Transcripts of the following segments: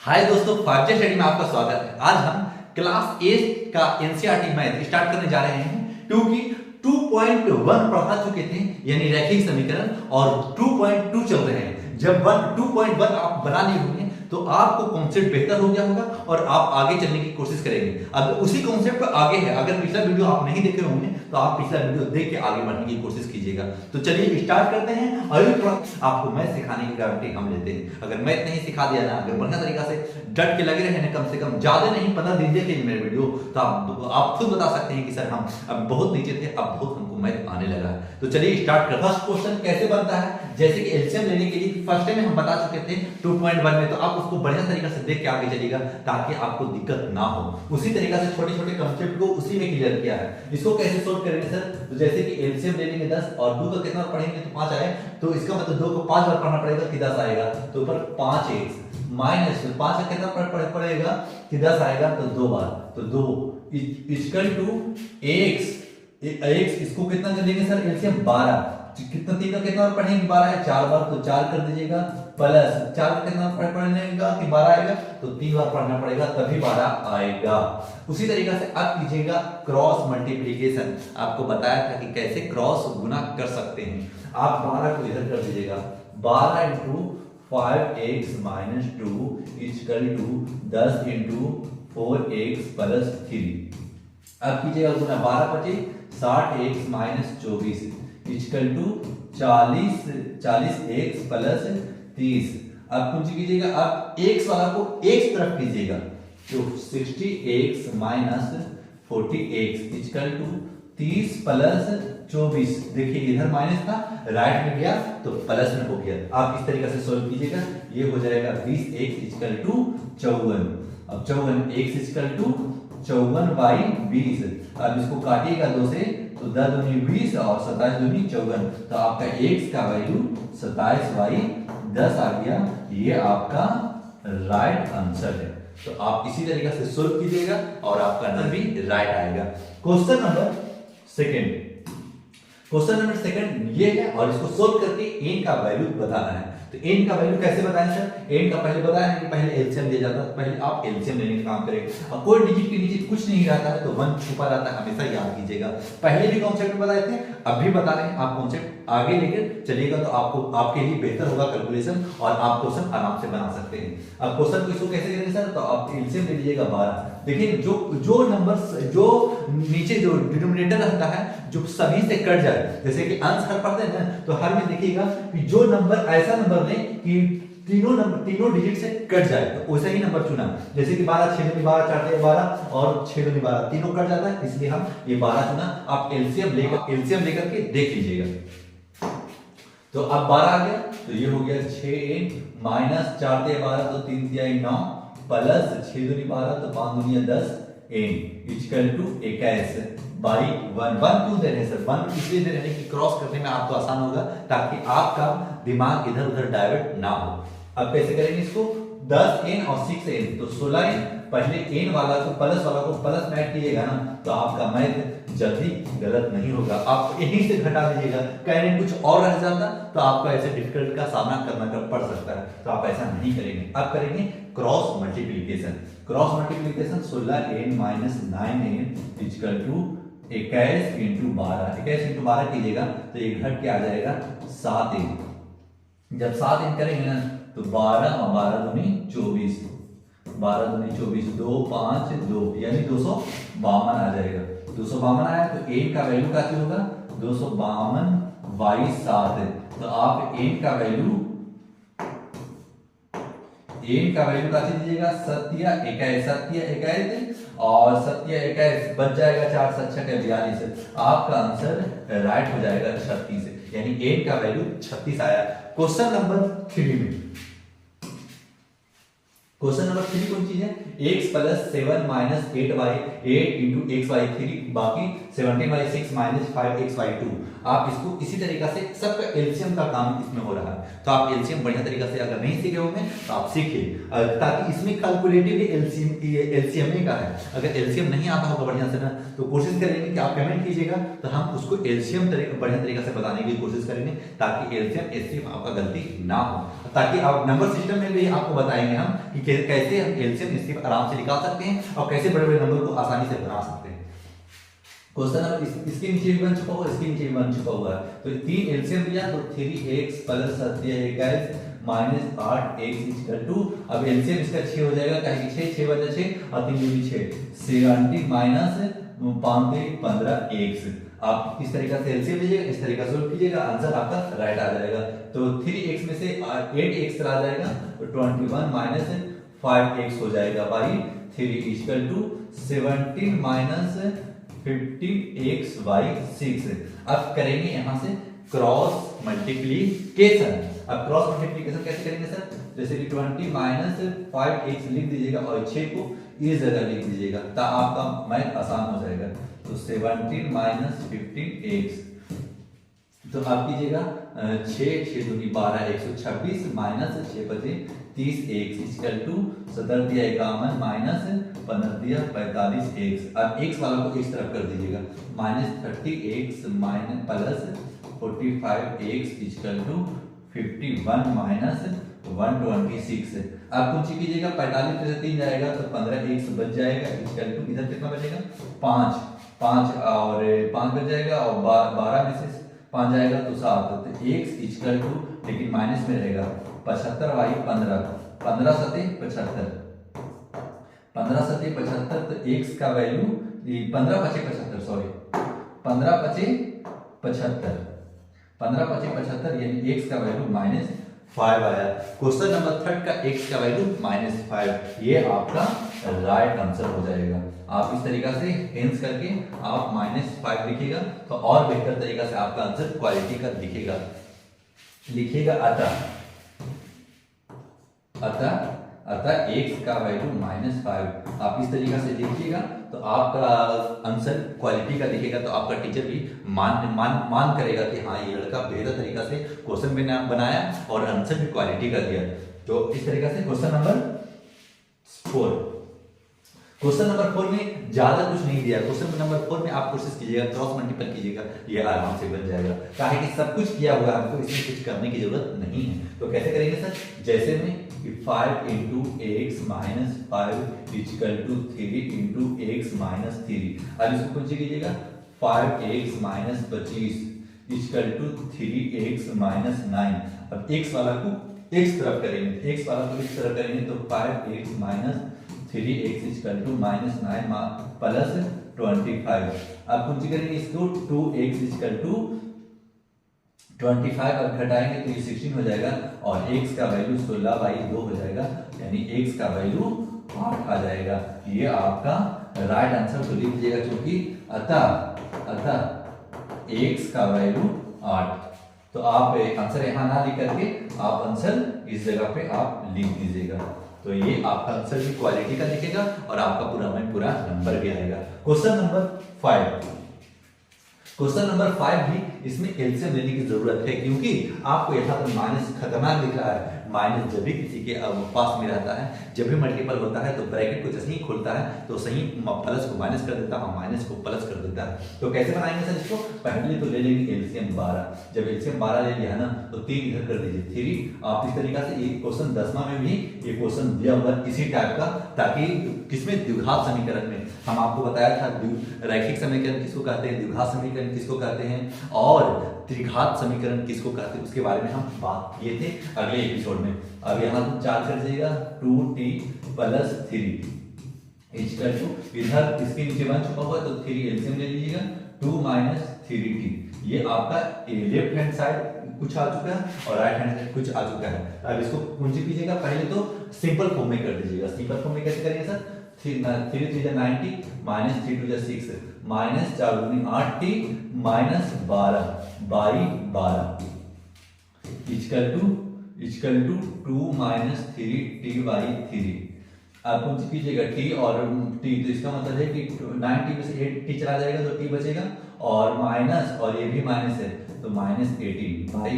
हाय दोस्तों, 5G study में आपका स्वागत है। आज हम क्लास 8 का एनसीईआरटी मैथ स्टार्ट करने जा रहे हैं क्योंकि 2.1 पढ़ा चुके थे यानी रैखिक समीकरण और 2.2 चल रहे हैं। जब 2.1 आप बना लिए होंगे तो आपको कॉन्सेप्ट बेहतर हो गया होगा और आप आगे चलने की कोशिश करेंगे। अब उसी कॉन्सेप्ट पर आगे है, अगर पिछला वीडियो आप नहीं देखे होंगे तो आप पिछला वीडियो देख के आगे बढ़ने की कोशिश कीजिएगा। तो चलिए स्टार्ट करते हैं। और आपको मैथ सिखाने की गारंटी हम लेते हैं। अगर मैथ नहीं सिखा दिया ना, अगर बढ़िया तरीका से डट के लगे रहे ना, कम से कम ज्यादा नहीं 15 दिन देखे मेरे वीडियो, तो आप खुद बता सकते हैं कि सर हम अब बहुत नीचे थे, अब बहुत हमको मैथ आने लगा है। तो चलिए स्टार्ट कर। फर्स्ट क्वेश्चन कैसे बनता है, जैसे कि एलसीएम लेने के लिए फर्स्ट टाइम हम बता चुके थे 2.1 में, तो आप उसको बढ़िया तरीका से देख के आगे चलिएगा ताकि आपको दिक्कत ना हो। उसी तरीका से छोटे छोटे कंसेप्ट को उसी में क्लियर किया है। इसको कैसे सोल्व करेंगे सर, तो जैसे कि एलसीएम ले लेंगे 10 और 2 का कितना पढ़ेंगे तो 5 आए, तो इसका मतलब 2 को 5 बार पढ़ना पड़ेगा कि 10 आएगा, तो ऊपर 5x माइनस 5 का कितना पड़ेगा कि 10 आएगा, तो 2 बार, तो 2 इक्वल टू x इसको कितना कर देंगे सर एलसीएम 12, कितना 3 का कितना पढ़ेंगे 12 है 4 बार, तो 4 कर दीजिएगा, प्लस 4 का कितना पढ़ेगा कि 12 आएगा, तो 3 बार पढ़ना पड़ेगा तभी 12 आएगा। उसी तरीका से अब कीजिएगा क्रॉस मल्टीप्लिकेशन। आपको बताया था कि कैसे क्रॉस गुना कर सकते हैं। आप 12 को इधर कर दीजिएगा, 12 into 5x minus 2 equal to 10 into 4x plus 3। अब कीजिएगा गुना, 12 बचे 60x minus 24 equal to 40x plus 30। अब कुछ कीजिएगा, अब x वाला को x तरफ कीजिएगा, तो 60x minus 40x equal to 30 plus 24। देखिए इधर माइनस था, राइट में गया तो प्लस में हो गया। आप इस तरीके से सोल्व कीजिएगा, ये हो जाएगा 20x इक्वल टू 54। अब 54x इक्वल टू 54/20। अब इसको काटिएगा 2 से, तो 10 दूनी 20 और 27 दूनी 54, तो आपका x का वैल्यू 27/10 आ गया। ये आपका राइट आंसर है। तो आप इसी तरीके से सोल्व कीजिएगा और आपका आंसर भी राइट आएगा। क्वेश्चन नंबर सेकंड ये है और इसको सोल्व करके n का वैल्यू बताना है। तो n का वैल्यू कैसे बताएं सर, n का पहले बताया है कि पहले एलसीएम दिया जाता है, पहले आप एलसीएम लेने का काम करेंगे। और कोई डिजिट के नीचे कुछ नहीं रहता है तो 1 छुपा रहता है, हमेशा याद कीजिएगा। पहले भी कॉन्सेप्ट बताए थे, अब भी बता रहे हैं। आप कॉन्सेप्ट आगे लेकर चलिएगा तो आपको आपके लिए बेहतर होगा कैलकुलेशन और आप क्वेश्चन आराम से बना सकते हैं। अब क्वेश्चन को इसको कैसे करेंगे सर, तो आप एलसीएम ले लीजिएगा 12। देखिए जो नंबर जो नीचे जो डिनोमिनेटर रहता है जो सभी से कट जाए, जैसे कि अंश हर पढ़ते हैं ना, तो हर में देखिएगा कि जो नंबर ऐसा नंबर ले कि तीनों डिजिट से कट जाए, तो वैसा ही नंबर चुना। जैसे कि 12 6 दूनी 12 4 दूनी 12 और 6 दूनी 12 तीनों कट जाता है, इसलिए हम ये 12 चुना। आप एलसीएम लेकर के देख लीजिएगा। तो अब 12 आ गया, तो ये हो गया 6 माइनस 4 दिया 12 तो 3 दिया 9 प्लस 6 दूनी 12 तो 5 दूनी 10 इक्वल टू 21/1 क्यों दे रहे हैं सर, 1 इसलिए दे रहे हैं कि क्रॉस करने में आपको आसान होगा ताकि आपका दिमाग इधर उधर डाइवर्ट ना हो। अब कैसे करेंगे इसको, 10n और 6n तो 16n। पहले n वाला को प्लस वाला को प्लस में ऐड कीजिएगा ना, तो आपका मैथ जल्दी गलत नहीं होगा। आप यहीं से घटा दीजिएगा, कहने कुछ और रह जाता तो आपको ऐसे डिफिकल्ट का सामना करना पड़ सकता है, तो आप ऐसा नहीं करेंगे। अब करेंगे cross multiplication. Cross multiplication 16n minus 9n equal to 21 into 12। 21 into 12 कीजिएगा तो ये घट के आ जाएगा 7n। जब 7n करेंगे ना तो 12 और 12 दूनी 24, 12 दूनी 24, 2 5 2 यानी 252 आ जाएगा। 252 आया तो n का वैल्यू क्या होगा, 252/7। तो आप n का वैल्यू क्या दीजिएगा, 7×21 और 7×21 बच जाएगा 4 7 6 42। आपका आंसर राइट हो जाएगा 36, यानी n का वैल्यू 36 आया। क्वेश्चन नंबर 3 में, क्वेश्चन नंबर 3 कौन चीज है, x plus 7 minus 8 into x/3 बाकी 17/6 माइनस 5x/2। आप इसको इसी तरीका से सबका एलसीएम का काम इसमें हो रहा है, तो आप एलसीएम बढ़िया तरीका से अगर नहीं सीखे होंगे तो आप सीखिए, ताकि इसमें कैलकुलेटिव एलसीएम का है। अगर एलसीएम नहीं आता होगा बढ़िया से ना, तो कोशिश करेंगे कि आप कमेंट कीजिएगा तो हम उसको एलसीएम बढ़िया तरीका से बताने की कोशिश करेंगे, ताकि एलसीएम आपका गलती ना हो, ताकि आप नंबर सिस्टम में भी आपको बताएंगे हम कि कैसे हम एलसीएम इसके आराम से निकाल सकते हैं और कैसे बड़े बड़े नंबर को आसानी से बना सकते हैं। क्वेश्चन नंबर इसके नीचे भी बन चुका हुआ, इसके नीचे भी बन चुका हुआ है। तो 3 एलसीएम लिया तो 3x plus 7x minus 8x equal to, अब एलसीएम इसका 6 हो जाएगा, कहेंगे 6 6 बचा 6 और 3 दूनी 6 70 माइनस 5 15x। आप इस तरीके से एलसीएम लीजिएगा, इस तरीके से सोल्व कीजिएगा, आंसर आपका राइट आ जाएगा। तो 3x में से 8x चला जाएगा तो 21 माइनस 5x हो जाएगा by 3 equal to 17 minus 15x by 6। अब करेंगे यहां से क्रॉस मल्टीप्लीकेशन। अब क्रॉस मल्टीप्लीकेशन कैसे करेंगे सर? जैसे कि 20 माइनस 5x लिख दीजिएगा और 6 को इस जगह लिख दीजिएगा, तो आपका मैथ आसान हो जाएगा। तो 17 माइनस 15x, तो आप कीजिएगा 6 6 दूनी 12 126 माइनस 6 बचे 30x इक्वल टू 17 दिया 51 माइनस 15 दिया 45x। अब x वाला को इस तरफ कर दीजिएगा, minus 30x minus plus 45x equal to 51 minus 126। आप कुछ कीजिएगा 45 में से 3 जाएगा तो 15x बच जाएगा इक्वल टू, इधर कितना बचेगा 5 5 और 5 बच जाएगा और 12 में से 5 जाएगा तो 7, तो x इक्वल टू, लेकिन माइनस में रहेगा 75 बाई 15 15 सते 75 15 सते 75, तो x का वैल्यू 15 पचे 75 सॉरी 15 पचे 75 15 पचे 75 यानी x का वैल्यू -5 आया। क्वेश्चन नंबर 3 का x का वैल्यू -5, ये आपका राइट आंसर हो जाएगा। आप इस तरीका से हेंस करके आप -5 लिखिएगा तो और बेहतर तरीका से आपका आंसर क्वालिटी का लिखिएगा। अतः x का वैल्यू -5 आप इस तरीका से लिखिएगा तो आपका आंसर क्वालिटी का दिखेगा, तो आपका टीचर भी मान करेगा कि हाँ ये लड़का बेहतर तरीका से क्वेश्चन बनाया और आंसर भी क्वालिटी का दिया। तो इस तरीका से क्वेश्चन नंबर 4 में ज्यादा कुछ नहीं दिया। क्वेश्चन नंबर 4 में आप कोशिश कीजिएगा क्रॉस मल्टीपल कीजिएगा, ये आराम से बन जाएगा। काहे कि सब कुछ किया हुआ है, हमको इसमें कुछ करने की जरूरत नहीं है। तो कैसे करेंगे सर? जैसे में 5 into x minus 5 equal to 3 into x minus 3। अब इसको कुछ कीजिएगा 5x minus 25 equal to 3x minus 9। अब x वाला को x तरफ करेंगे, x वाला को इस तरफ करेंगे तो 5x minus 3x equal to -9 plus 25। अब कुछ करेंगे इसको 2x इक्वल टू 25 अब घटाएंगे तो ये 16 हो जाएगा और x का वैल्यू 16 बाई 2 हो जाएगा, यानी x का वैल्यू 8 आ जाएगा। ये आपका राइट आंसर तो लिख दीजिएगा, क्योंकि अतः x का वैल्यू 8। तो आप आंसर यहाँ ना लिख करके आप आंसर इस जगह पे आप लिख दीजिएगा, तो ये आपका आंसर भी क्वालिटी का दिखेगा और आपका पूरा नंबर भी आएगा। क्वेश्चन नंबर 5 भी इसमें एलसीएम लेने की जरूरत है, क्योंकि आपको यहाँ पर माइनस खतरनाक दिख रहा है। माइनस जब भी किसी के पास में रहता है, जब भी मल्टीपल होता है तो ब्रैकेट को जैसे ही खोलता है तो सही प्लस को माइनस कर देता है, माइनस को प्लस कर देता है। तो कैसे बनाएंगे सर इसको? पहले तो ले लेंगे एलसीएम 12। जब एलसीएम 12 ले लिया ना तो 3 इधर कर दीजिए 3। आप इस तरीका से ये क्वेश्चन 10वां में भी ये क्वेश्चन दिया हुआ इसी टाइप का, ताकि किसमें द्विघात समीकरण में हम आपको बताया था रैखिक समीकरण किसको कहते हैं, द्विघात समीकरण किसको कहते हैं और त्रिघात समीकरण किसको कहते हैं, उसके बारे में हम बात किए थे अगले एपिसोड में। अब यहाँ तुम 4 कर जाइएगा 2t प्लस 3 इक्वल टू, इधर इसके नीचे बन चुका हुआ तो 3 एलसीएम ले लीजिएगा 2 माइनस 3t। ये आपका लेफ्ट हैंड साइड कुछ आ चुका है और राइट हैंड साइड कुछ आ चुका है। अब इसको कुंजी कीजिएगा, पहले तो सिंपल फॉर्म में कर दीजिएगा। सिंपल फॉर्म में कैसे करेंगे sir? 3 3 90 minus 3 2 6 minus 4 8t minus 12 by 12 equal to 2 minus 3t by 3। आप कुछ कीजिएगा t और t, तो इसका मतलब है कि 90 में से 8t चला जाएगा तो t बचेगा और माइनस, और ये भी माइनस है तो minus 18 by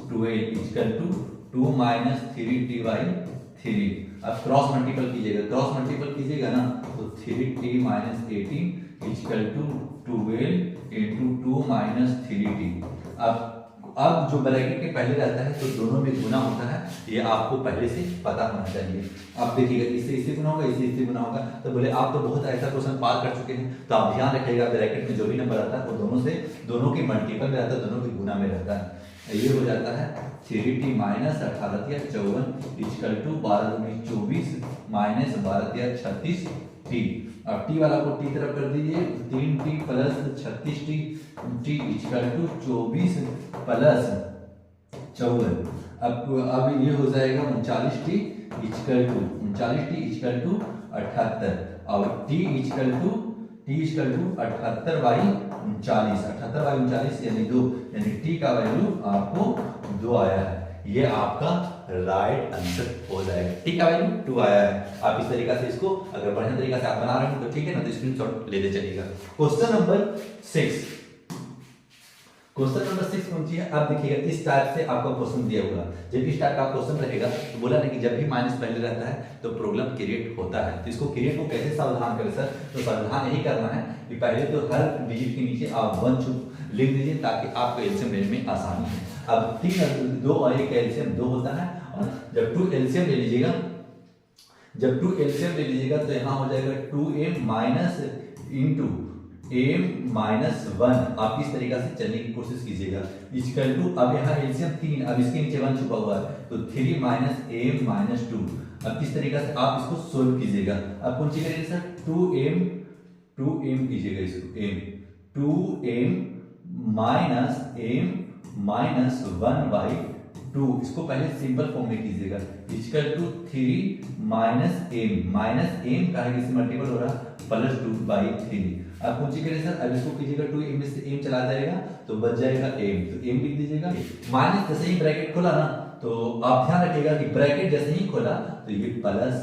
12 equal to 2 minus 3t by 3। अब क्रॉस मल्टीपल कीजिएगा ना तो 3t minus 18 equal to 12 into 2 minus 3t। अब अब जो ब्रैकेट के पहले रहता है तो दोनों में गुना होता है, ये आपको पहले से पता होना चाहिए। अब देखिएगा इससे इससे गुना होगा, इससे इससे गुना होगा। तो बोले आप तो बहुत ऐसा क्वेश्चन पार कर चुके हैं, तो आप ध्यान रखिएगा ब्रैकेट में जो भी नंबर आता है वो दोनों के मल्टीपल में रहता है, दोनों के गुना में रहता है। ये हो जाता है 3t माइनस 18 54 इक्वल टू 12 दूनी 24 माइनस 12 36 t। अब t वाला को t तरफ कर दीजिए, 3t plus 36t t equal to 24 plus 54। अब ये हो जाएगा 39t इक्वल टू 78 और t इक्वल टू 78 बाई 39 यानी 2, यानी t का वैल्यू आपको 2 आया है। ये आपका राइट आंसर हो जाएगा। t का वैल्यू 2 आया है। आप इस तरीका से इसको अगर बढ़िया तरीका से आप बना रहे हो तो ठीक है ना, तो स्क्रीनशॉट लेते चलिएगा। क्वेश्चन नंबर 6 कौन सी है? अब देखिएगा इस टाइप से आपका क्वेश्चन दिया होगा। जब इस टाइप का क्वेश्चन रहेगा तो बोला ना कि जब भी माइनस पहले रहता है तो प्रॉब्लम क्रिएट होता है। तो इसको क्रिएट को कैसे सावधान करें सर? तो सावधान यही करना है कि पहले तो हर डिजिट के नीचे आप 1 लिख दीजिए ताकि आपको एलसीएम लेने में आसानी है। अब 3 2 और 1 एलसीएम 2 होता है, और जब 2 एलसीएम ले लीजिएगा, तो यहाँ हो जाएगा 2m minus into m minus 1। आप इस तरीका से चलने की कोशिश कीजिएगा। इक्वल टू, अब यहाँ एलसीएम 3, अब इसके नीचे 1 छुपा हुआ है तो 3 माइनस m माइनस 2। अब इस तरीका से आप इसको सोल्व कीजिएगा। अब कौन सी करेंगे सर? 2m कीजिएगा इसको, m 2m माइनस 1 बाई 2। इसको पहले सिंपल फॉर्म में कीजिएगा। इक्वल टू 3 माइनस m का है, मल्टीपल हो रहा प्लस 2 बाई 3। अब कौन सी करें सर? अब इसको कीजिएगा, 2m से m चला जाएगा तो बच जाएगा m, तो m लिख दीजिएगा। माइनस जैसे ही ब्रैकेट खोला ना, तो आप ध्यान रखिएगा कि ब्रैकेट जैसे ही खोला तो ये प्लस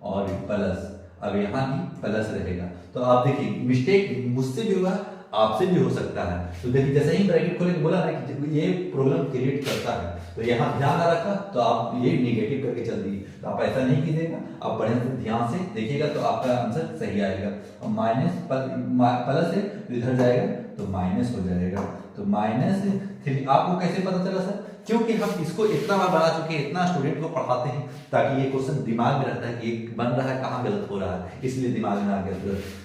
और प्लस, अब यहाँ भी प्लस रहेगा। तो आप देखिए मिस्टेक मुझसे भी हुआ, आपसे भी हो सकता है। तो देखिए जैसे ही ब्रैकेट खोले बोला ना कि ये प्रॉब्लम क्रिएट करता है, तो यहाँ ध्यान ना रखा तो आप ये निगेटिव करके चल दिए। तो आप ऐसा नहीं कीजिएगा, आप बढ़िया से ध्यान से देखिएगा तो आपका आंसर सही आएगा। और माइनस प्लस है तो इधर जाएगा तो माइनस हो जाएगा। तो माइनस 3 आपको कैसे पता चला सर? क्योंकि हम इसको इतना बार बना चुके हैं, इतना स्टूडेंट को पढ़ाते हैं ताकि ये क्वेश्चन दिमाग में रहता है कि ये बन रहा है कहाँ गलत हो रहा है, इसलिए दिमाग में आ गया।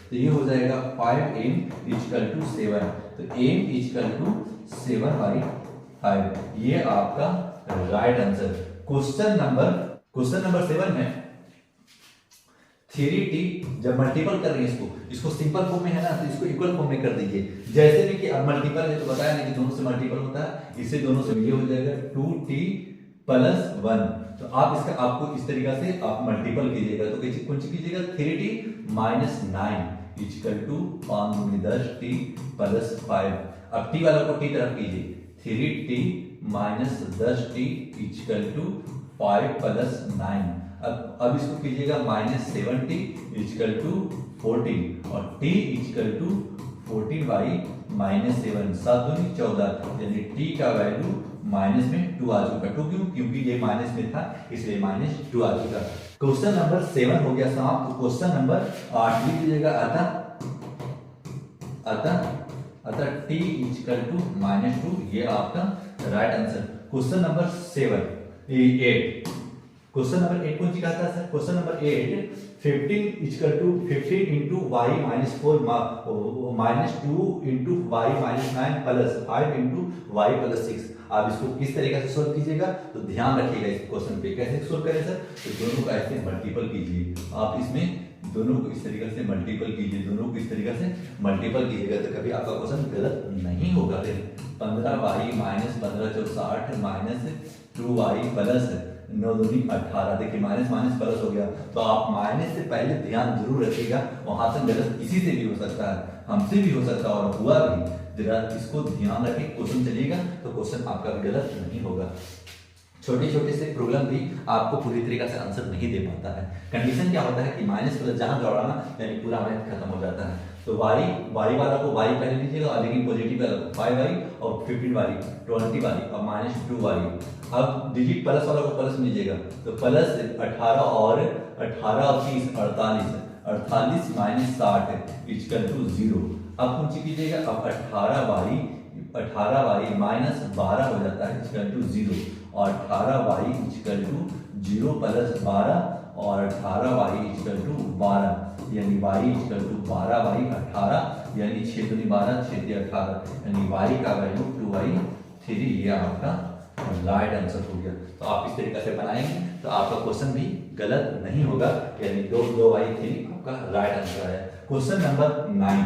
तो ये हो जाएगा 5m इक्वल टू 7। तो m इक्वल टू 7 बाई 5, ये आपका राइट आंसर। क्वेश्चन नंबर 7 में 3t जब मल्टीपल कर रहे हैं इसको सिंपल फॉर्म में है ना, तो इसको इक्वल फॉर्म में कर दीजिए। जैसे भी कि अब मल्टीपल है तो बताया ना कि दोनों से मल्टीपल होता है, इससे दोनों से ये हो जाएगा 2t प्लस 1। तो आप इसका आपको इस तरीका से आप मल्टीपल कीजिएगा। तो कौन सी कीजिएगा? 3t माइनस 9 इक्वल टू 5 दूनी 10t प्लस 5। अब t वाला को t तरफ कीजिए, 3t minus 10t equal to 5 plus 9। अब इसको कीजिएगा माइनस 7t इक्वल टू 14 और t equal to 14 by minus 7, 7 दूनी 14, यानी t का वैल्यू माइनस में 2 आ चुका। क्योंकि ये माइनस में था इसलिए माइनस 2 आ चुका। क्वेश्चन नंबर 7 हो गया समाप्त। क्वेश्चन नंबर 8 लिख दीजिएगा। अतः t इक्वल टू माइनस 2, ये आपका राइट आंसर। क्वेश्चन नंबर 8 कौन सी कहता है sir? Question number 8 15 into Y minus 4 minus 2 into Y minus 9 plus 5 into Y plus 6। आप इसको किस तरीके से सोल्व कीजिएगा तो ध्यान रखिएगा इस क्वेश्चन पे। कैसे सोल्व करें सर? तो दोनों को ऐसे मल्टीपल कीजिए। आप इसमें दोनों को इस तरीके से मल्टीपल कीजिए, दोनों को इस तरीके से मल्टीपल कीजिएगा तो कभी आपका क्वेश्चन गलत नहीं होगा। 15y minus 15 × 60 minus 2y plus 9 दूनी 18। देखिए माइनस माइनस प्लस हो गया, तो आप माइनस से पहले ध्यान जरूर रखिएगा। वहां से गलत किसी से भी हो सकता है, हमसे भी हो सकता है और हुआ भी। जरा इसको ध्यान रखें, क्वेश्चन चलेगा तो क्वेश्चन आपका गलत नहीं होगा। छोटे छोटे से प्रॉब्लम भी आपको पूरी तरीके से आंसर नहीं दे पाता है। कंडीशन क्या होता है कि माइनस प्लस जहां जोड़ना यानी पूरा मैथ खत्म हो जाता है। तो y वाला को y पहले लीजिएगा, लेकिन पॉजिटिव वाला को 5y और 15 वाली 20 वाली और माइनस 2y। अब डिजिट प्लस वाला को प्लस लीजिएगा तो प्लस 18 और 30 48 माइनस 60 इक्वल टू 0। अब कौन सी कीजिएगा? अब 18y 18y माइनस 12 हो जाता है इक्वल टू 0, और 18y इक्वल टू 0 प्लस 12 और 18y इक्वल टू 12, यानी y इक्वल टू 12y 18, यानी 6 दूनी 12 6 × 18, यानी y का वैल्यू 2y3। ये आपका राइट आंसर हो गया। तो आप इस तरीके से बनाएंगे तो आपका क्वेश्चन भी गलत नहीं होगा, यानी 2y3 आपका राइट आंसर है। क्वेश्चन नंबर 9,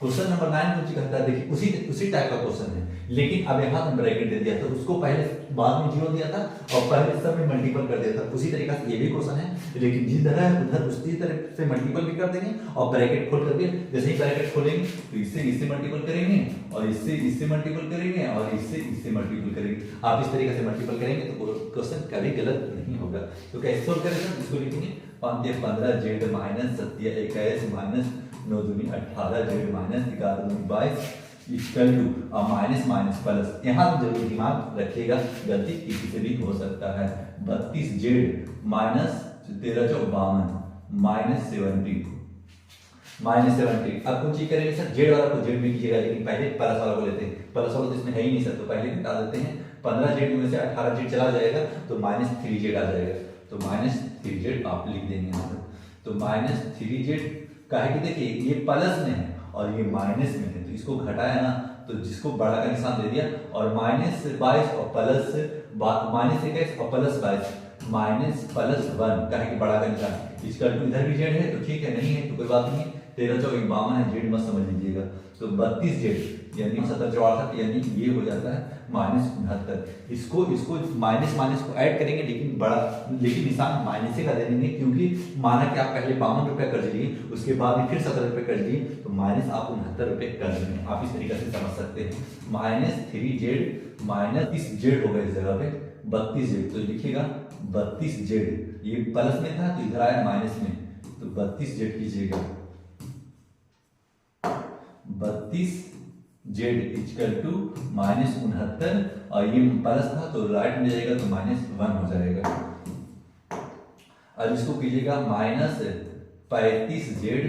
क्वेश्चन नंबर 9 मुझे कहता है, देखिए उसी टाइप का क्वेश्चन है, लेकिन अब यहाँ पर ब्रैकेट दे दिया था, उसको पहले बाद में 0 दिया था और पहले सब में मल्टीपल कर दिया था। उसी तरीके से ये भी क्वेश्चन है, लेकिन जिस तरह है उधर उसी तरह से मल्टीपल भी कर देंगे और ब्रैकेट खोल करके, जैसे ही ब्रैकेट खोलेंगे तो इससे मल्टीपल करेंगे और इससे मल्टीपल करेंगे और इससे मल्टीपल करेंगे। आप इस तरीके से मल्टीपल करेंगे तो क्वेश्चन कभी गलत नहीं होगा। तो कैसे सोल्व करेंगे, इसको लिखेंगे 5 15 z माइनस 7 21 माइनस 9 दूनी 18 z माइनस 11 दूनी 22 equal to minus minus plus. यहाँ जरूर दिमाग रखिएगा, गलती किसी से भी हो सकता है। 32z माइनस 13 × 52 माइनस 70 अब कुछ चीज करेंगे सर, जेड वाला को जेड में कीजिएगा, लेकिन पहले प्लस वाला को लेते हैं। प्लस वाला तो इसमें है ही नहीं सर, तो पहले निकाल देते हैं। 15z में से 18z चला जाएगा तो माइनस 3z आ जाएगा, तो माइनस 3z आप लिख देंगे यहाँ पर। तो माइनस 3z का है कि देखिए ये प्लस में है और ये माइनस में है, तो इसको घटाया ना तो जिसको बड़ा का निशान दे दिया, और माइनस 22 और प्लस माइनस 21 और प्लस 22 माइनस प्लस 1 का है कि बड़ा का निशान। इसका इधर भी जेड है तो ठीक है, नहीं है तो कोई बात नहीं है। 13 × 52 है, जेड मत समझ लीजिएगा। तो 32z यानी 17 × 68 यानी ये हो जाता है माइनस 69। इसको माइनस माइनस को ऐड करेंगे, लेकिन निशान माइनस से का दे देंगे, क्योंकि माना कि आप पहले 52 रुपये कर्ज लिए, उसके बाद में फिर 17 रुपये कर्ज लिए, तो माइनस आप 69 रुपये कर्ज लेंगे। आप इस तरीके से समझ सकते हैं। माइनस 3z माइनस इस जेड होगा इस जगह पे 32z, तो लिखिएगा 32z। ये प्लस में था तो इधर आया माइनस में, तो 32z कीजिएगा। 32z इक्वल टू माइनस 69, और ये प्लस था तो राइट में जाएगा तो माइनस 1 हो जाएगा। अब इसको कीजिएगा minus 35z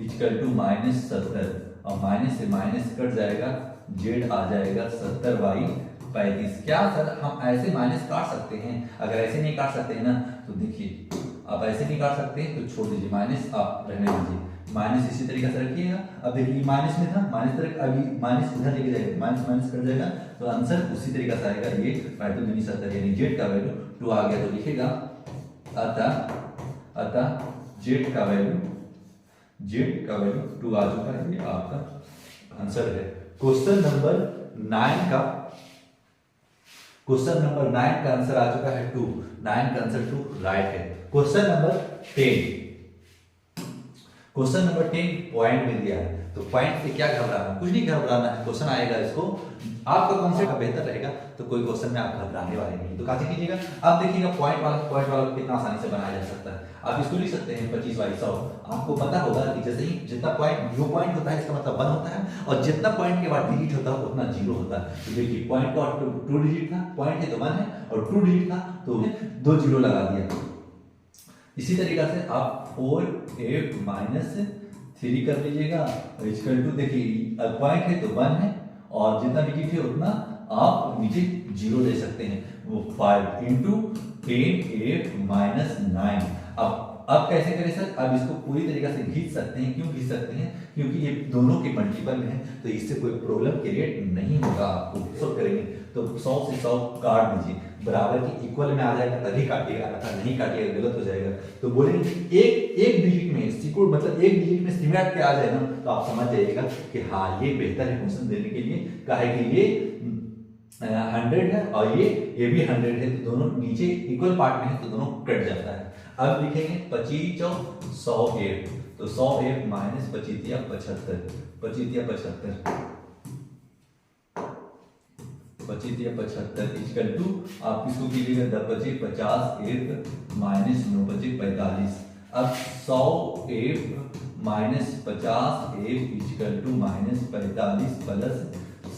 equal to minus 70, और माइनस से माइनस कट जाएगा, z आ जाएगा 70/35। क्या सर हम ऐसे माइनस काट सकते हैं? अगर ऐसे नहीं काट सकते हैं ना तो देखिए, आप ऐसे नहीं काट सकते हैं तो छोड़ दीजिए, माइनस आप रहने दीजिए, माइनस इसी तरीके से रखिएगा। अब देखिए माइनस में था, माइनस तरह अभी माइनस इधर लेके जाएगा, माइनस माइनस कर जाएगा, तो आंसर उसी तरीके से आएगा। ये 5 × 70 यानी जेड का वैल्यू 2 आ गया, तो लिखेगा अतः जेड का वैल्यू 2 आ चुका है। ये आपका आंसर है। क्वेश्चन नंबर 9 का आंसर आ चुका है 2। 9 का आंसर 2 राइट है। क्वेश्चन नंबर 10 पॉइंट में दिया है, तो पॉइंट से क्या घबराना, कुछ नहीं घबराना है। क्वेश्चन आएगा, इसको आपका कॉन्सेप्ट बेहतर रहेगा तो कोई क्वेश्चन में आप घबराने वाले नहीं। तो कैसे कीजिएगा, आप देखिएगा पॉइंट वाला कितना आसानी से बनाया जा सकता है। आप इसको लिख सकते हैं 25/100। आपको पता होगा कि जैसे ही जितना पॉइंट न्यू पॉइंट होता है इसका मतलब 1 होता है, और जितना पॉइंट के बाद डिजिट होता है उतना 0 होता है। तो देखिए पॉइंट का 2 डिजिट था, पॉइंट है तो 1 है, और 2 डिजिट था तो 2 0 लगा दिया। इसी तरीके से आप 4a माइनस 3 कर लीजिएगा, इक्वल टू देखिए पॉइंट है तो 1 है, और जितना डिजिट है उतना आप नीचे 0 ले सकते हैं। वो 5 × 10a माइनस 9। अब कैसे करें सर, अब इसको पूरी तरीके से खींच सकते हैं। क्यों खींच सकते हैं? क्योंकि ये दोनों के मल्टीपल में है, तो इससे कोई प्रॉब्लम क्रिएट नहीं होगा। आपको सॉल्व करेंगे तो 100 से 100 काट दीजिए, बराबर की इक्वल में आ जाएगा तभी काटिएगा, नहीं काटिएगा गलत हो जाएगा। तो बोलेंगे एक डिजिट में सिक्योर, मतलब एक डिजिट में सिमट के आ जाए ना, तो आप समझ जाइएगा कि हाँ ये बेहतर है क्वेश्चन देने के लिए। काहे कि ये 100 है और ये भी 100 है, तो दोनों नीचे इक्वल पार्ट में है तो दोनों कट जाता है। अब लिखेंगे 25 × 100a, तो 100a माइनस 25 × 75, 25 × 75 इक्वल टू आप इसको कीजिएगा 10 × 25 50 1 माइनस 9 × 25 45। अब 100a minus 50 equal to minus 45 plus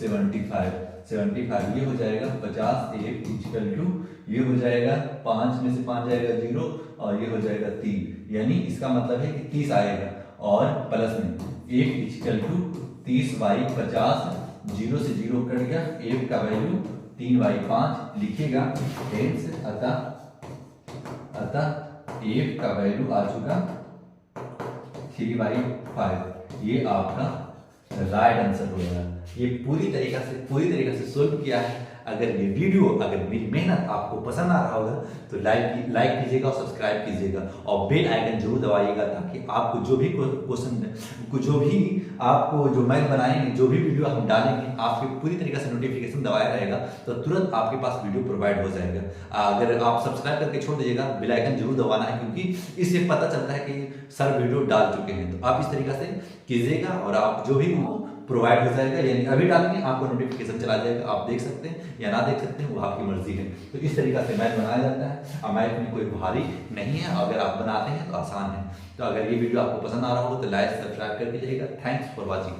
75 ये हो जाएगा 50 इक्वल टू ये हो जाएगा 5 में से 5 जाएगा 0, और ये हो जाएगा 3, यानी इसका मतलब है कि 30 आएगा, और प्लस में 1 इक्वल टू 30/50, 0 से 0 कट गया, f का वैल्यू 3/5 लिखिएगा। हेंस अतः f का वैल्यू आ चुका 3/5। ये आपका राइट आंसर हो गया। ये पूरी तरीका से सोल्व किया है। अगर ये वीडियो, अगर मेरी मेहनत आपको पसंद आ रहा होगा तो लाइक कीजिएगा और सब्सक्राइब कीजिएगा और बेल आइकन जरूर दबाइएगा, ताकि आपको जो भी क्वेश्चन, जो भी आपको जो मैथ बनाएंगे, जो भी वीडियो हम डालेंगे, आपके पूरी तरीके से नोटिफिकेशन दबाया रहेगा तो तुरंत आपके पास वीडियो प्रोवाइड हो जाएगा। अगर आप सब्सक्राइब करके छोड़ दीजिएगा, बेल आइकन जरूर दबाना है, क्योंकि इससे पता चलता है कि सर वीडियो डाल चुके हैं। तो आप इस तरीके से कीजिएगा और आप जो भी प्रोवाइड हो जाएगा, यानी अभी डालेंगे आपको नोटिफिकेशन चला जाएगा। आप देख सकते हैं या ना देख सकते हैं, वो आपकी मर्जी है। तो इस तरीके से मैथ बनाया जाता है और मैथ में कोई भारी नहीं है। अगर आप बनाते हैं तो आसान है। तो अगर ये वीडियो आपको पसंद आ रहा हो तो लाइक सब्सक्राइब कर दीजिएगा। Thanks for watching.